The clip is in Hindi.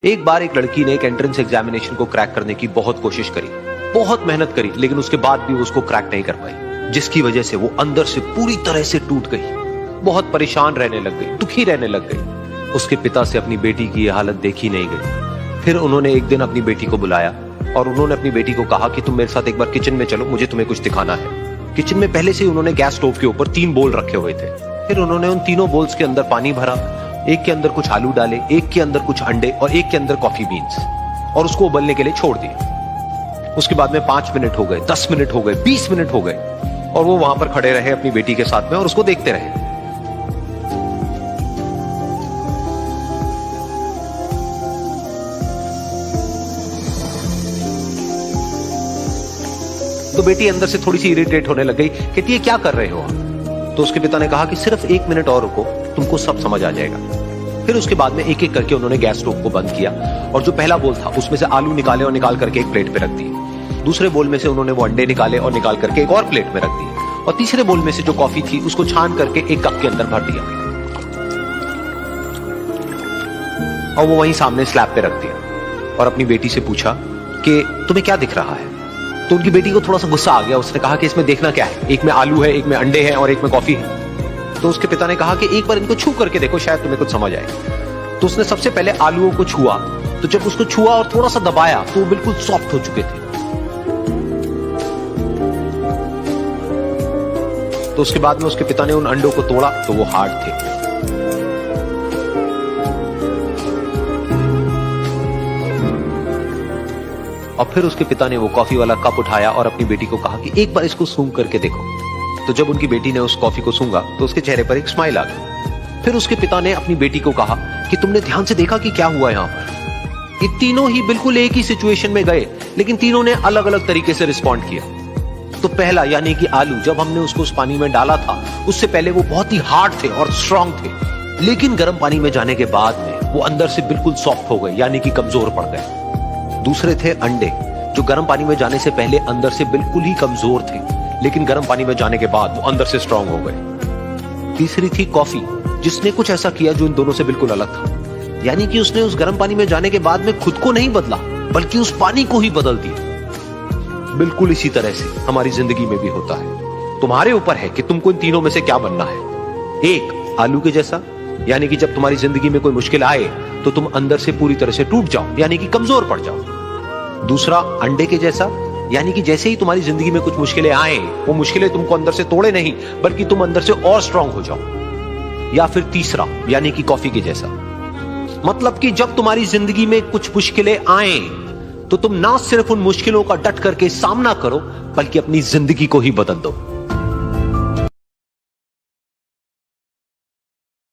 एक बार एक लड़की ने एक एंट्रेंस एग्जामिनेशन को क्रैक करने की बहुत कोशिश करी, बहुत मेहनत करी, लेकिन उसके बाद भी उसको क्रैक नहीं कर पाई, जिसकी वजह से वो अंदर से पूरी तरह से टूट गई, बहुत परेशान रहने लग गई, दुखी रहने लग गई। उसके पिता से अपनी बेटी की यह हालत देखी नहीं गई। फिर उन्होंने एक दिन अपनी बेटी को बुलाया और उन्होंने अपनी बेटी को कहा कि तुम मेरे साथ एक बार किचन में चलो, मुझे तुम्हें कुछ दिखाना है। किचन में पहले से ही उन्होंने गैस स्टोव के ऊपर 3 बोल रखे हुए थे। फिर उन्होंने उन तीनों बोल्स के अंदर पानी भरा, एक के अंदर कुछ आलू डाले, एक के अंदर कुछ अंडे और एक के अंदर कॉफी बीन्स, और उसको उबलने के लिए छोड़ दिया। उसके बाद में 5 मिनट हो गए, 10 मिनट हो गए, 20 मिनट हो गए, और वो वहां पर खड़े रहे अपनी बेटी के साथ में और उसको देखते रहे। तो बेटी अंदर से थोड़ी सी इरिटेट होने लग गई, कहती है क्या कर रहे हो आप? तो उसके पिता ने कहा कि सिर्फ 1 मिनट और रुको, तुमको सब समझ आ जाएगा। फिर उसके बाद में एक एक करके उन्होंने गैस स्टोव को बंद किया और जो पहला बोल था उसमें से आलू निकाले और निकाल करके एक प्लेट पे रख दिए। दूसरे बोल में से उन्होंने वो अंडे निकाले और निकाल करके एक और प्लेट में रख दिए, और तीसरे बोल में से जो कॉफी थी उसको छान करके एक कप के अंदर भर दिया और वो वहीं सामने स्लैब पे रख दिया और अपनी बेटी से पूछा कि तुम्हें क्या दिख रहा है? तो उनकी बेटी को थोड़ा सा गुस्सा आ गया। उसने कहा कि इसमें देखना क्या है, एक में आलू है, एक में अंडे हैं और एक में कॉफी है। तो उसके पिता ने कहा कि एक बार इनको छू करके देखो, शायद तुम्हें कुछ समझ आए। तो उसने सबसे पहले आलूओं को छुआ, तो जब उसको छुआ और थोड़ा सा दबाया तो वो बिल्कुल सॉफ्ट हो चुके थे। तो उसके बाद में उसके पिता ने उन अंडों को तोड़ा तो वो हार्ड थे। और फिर उसके पिता ने वो कॉफी वाला कप उठाया और अपनी बेटी को कहा कि एक बार इसको सूंघ करके देखो। तो जब उनकी बेटी ने उस कॉफी को सूंघा तो उसके चेहरे पर एक स्माइल आ गई। फिर उसके पिता ने अपनी बेटी को कहा कि तुमने ध्यान से देखा कि क्या हुआ यहां पर? ये तीनों ही बिल्कुल एक ही सिचुएशन में गए, लेकिन तीनों ने अलग अलग तरीके से रिस्पॉन्ड किया। तो पहला यानी कि आलू, जब हमने उसको उस पानी में डाला था उससे पहले वो बहुत ही हार्ड थे और स्ट्रांग थे, लेकिन गर्म पानी में जाने के बाद में वो अंदर से बिल्कुल सॉफ्ट हो गए, यानी कि कमजोर पड़ गए। दूसरे थे अंडे, जो गर्म पानी में जाने से पहले अंदर से बिल्कुल ही कमजोर थे, लेकिन गर्म पानी में जाने के बाद वो अंदर से स्ट्रांग हो गए। तीसरी थी कॉफी, जिसने कुछ ऐसा किया जो इन दोनों से बिल्कुल अलग था, यानी कि उसने उस गर्म पानी में जाने के बाद में खुद को नहीं बदला, बल्कि उस पानी को ही बदल दिया। बिल्कुल इसी तरह से हमारी जिंदगी में भी होता है। तुम्हारे ऊपर है कि तुमको इन तीनों में से क्या बनना है। एक, आलू के जैसा, यानी कि जब तुम्हारी जिंदगी में कोई मुश्किल आए तो तुम अंदर से पूरी तरह से टूट जाओ, यानी कि कमजोर पड़ जाओ। दूसरा, अंडे के जैसा, यानी कि जैसे ही तुम्हारी जिंदगी में कुछ मुश्किलें आए, वो मुश्किलें तुमको अंदर से तोड़े नहीं, बल्कि तुम अंदर से और स्ट्रांग हो जाओ। या फिर तीसरा, यानी कि कॉफी के जैसा, मतलब कि जब तुम्हारी जिंदगी में कुछ मुश्किलें आए तो तुम ना सिर्फ उन मुश्किलों का डट करके सामना करो, बल्कि अपनी जिंदगी को ही बदल दो।